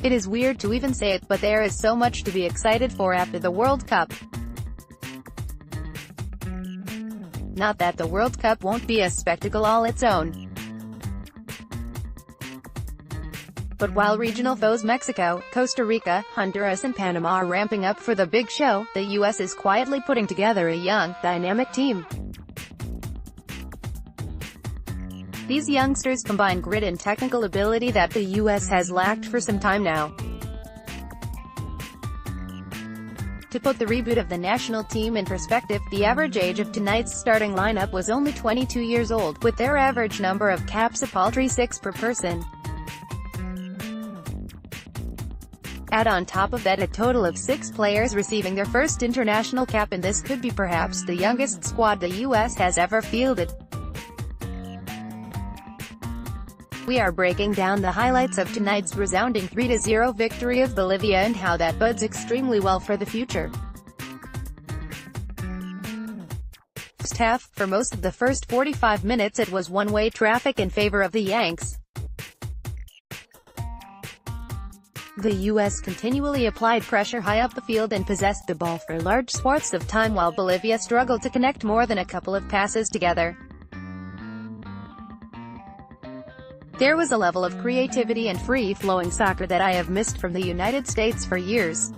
It is weird to even say it, but there is so much to be excited for after the World Cup. Not that the World Cup won't be a spectacle all its own. But while regional foes Mexico, Costa Rica, Honduras and Panama are ramping up for the big show, the U.S. is quietly putting together a young, dynamic team. These youngsters combine grit and technical ability that the U.S. has lacked for some time now. To put the reboot of the national team in perspective, the average age of tonight's starting lineup was only 22 years old, with their average number of caps a paltry 6 per person. Add on top of that a total of 6 players receiving their first international cap, and this could be perhaps the youngest squad the U.S. has ever fielded. We are breaking down the highlights of tonight's resounding 3-0 victory of Bolivia and how that bodes extremely well for the future. First half, for most of the first 45 minutes it was one-way traffic in favor of the Yanks. The U.S. continually applied pressure high up the field and possessed the ball for large swaths of time, while Bolivia struggled to connect more than a couple of passes together. There was a level of creativity and free-flowing soccer that I have missed from the United States for years.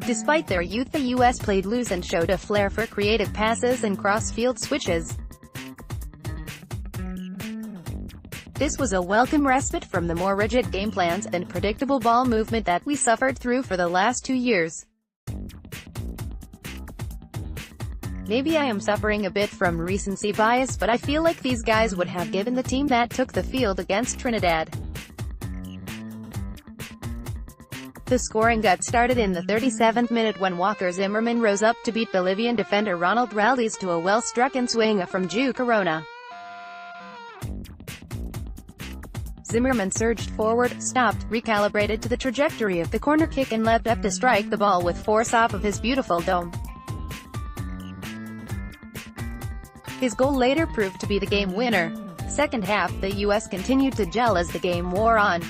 Despite their youth, the U.S. played loose and showed a flair for creative passes and cross-field switches. This was a welcome respite from the more rigid game plans and predictable ball movement that we suffered through for the last 2 years. Maybe I am suffering a bit from recency bias, but I feel like these guys would have given the team that took the field against Trinidad. The scoring got started in the 37th minute when Walker Zimmerman rose up to beat Bolivian defender Ronald Raldes to a well-struck-in swing from Ju Corona. Zimmerman surged forward, stopped, recalibrated to the trajectory of the corner kick and leapt up to strike the ball with force off of his beautiful dome. His goal later proved to be the game winner. Second half, the U.S. continued to gel as the game wore on.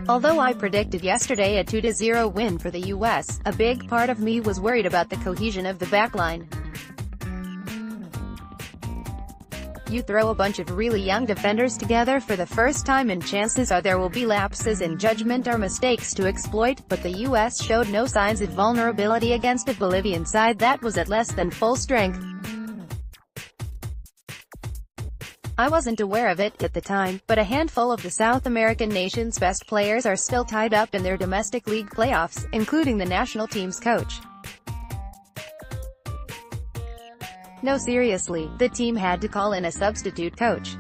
Although I predicted yesterday a 2-0 win for the U.S., a big part of me was worried about the cohesion of the backline. You throw a bunch of really young defenders together for the first time and chances are there will be lapses in judgment or mistakes to exploit, but the U.S. showed no signs of vulnerability against a Bolivian side that was at less than full strength. I wasn't aware of it at the time, but a handful of the South American nation's best players are still tied up in their domestic league playoffs, including the national team's coach. No, seriously, the team had to call in a substitute coach.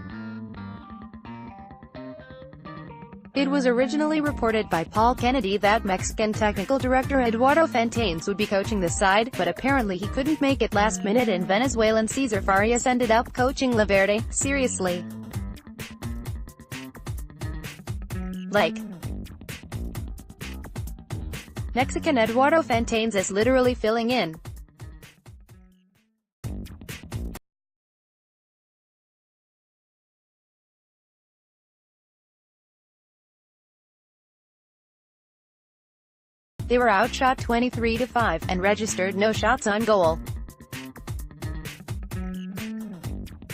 It was originally reported by Paul Kennedy that Mexican technical director Eduardo Fontaines would be coaching the side, but apparently he couldn't make it last minute and Venezuelan Cesar Farias ended up coaching La Verde. Seriously. Like, Mexican Eduardo Fontaines is literally filling in. They were outshot 23-5, and registered no shots on goal.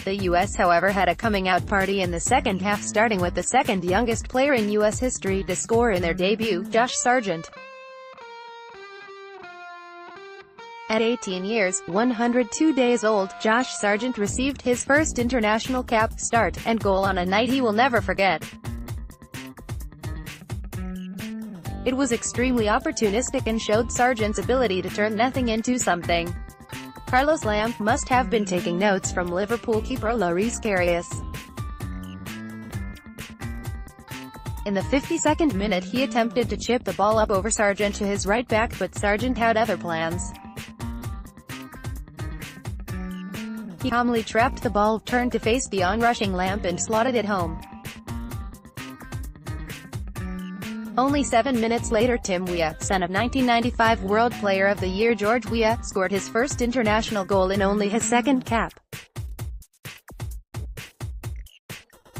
The U.S. however had a coming-out party in the second half, starting with the second youngest player in U.S. history to score in their debut, Josh Sargent. At 18 years, 102 days old, Josh Sargent received his first international cap, start, and goal on a night he will never forget. It was extremely opportunistic and showed Sargent's ability to turn nothing into something. Carlos Lam must have been taking notes from Liverpool keeper Loris Karius. In the 52nd minute he attempted to chip the ball up over Sargent to his right back, but Sargent had other plans. He calmly trapped the ball, turned to face the onrushing Lamp and slotted it home. Only 7 minutes later Tim Weah, son of 1995 World Player of the Year George Weah, scored his first international goal in only his second cap.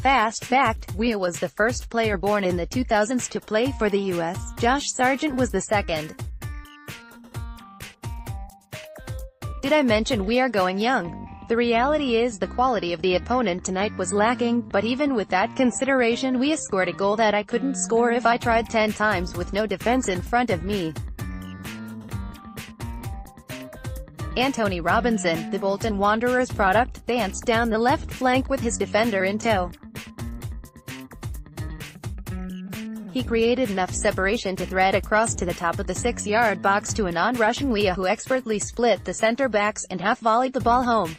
Fast fact, Weah was the first player born in the 2000s to play for the U.S., Josh Sargent was the second. Did I mention we are going young? The reality is the quality of the opponent tonight was lacking, but even with that consideration Weah scored a goal that I couldn't score if I tried 10 times with no defense in front of me. Antonee Robinson, the Bolton Wanderers product, danced down the left flank with his defender in tow. He created enough separation to thread across to the top of the 6-yard box to a non-rushing Weah who expertly split the center-backs and half-volleyed the ball home.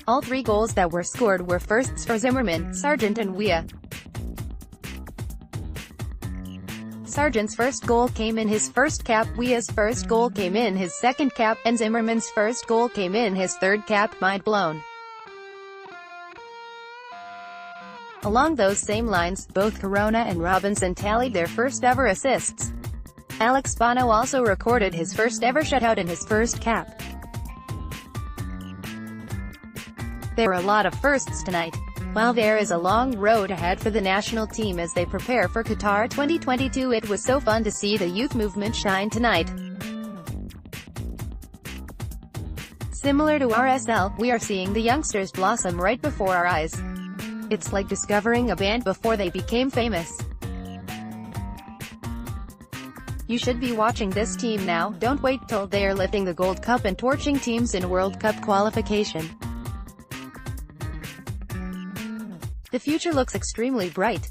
All 3 goals that were scored were firsts for Zimmerman, Sargent and Weah. Sargent's first goal came in his first cap, Weah's first goal came in his second cap, and Zimmerman's first goal came in his third cap. Mind blown. Along those same lines, both Corona and Robinson tallied their first ever assists. Alex Bono also recorded his first ever shutout in his first cap. There are a lot of firsts tonight. While there is a long road ahead for the national team as they prepare for Qatar 2022, it was so fun to see the youth movement shine tonight. Similar to RSL, we are seeing the youngsters blossom right before our eyes. It's like discovering a band before they became famous. You should be watching this team now, don't wait till they are lifting the Gold Cup and torching teams in World Cup qualification. The future looks extremely bright.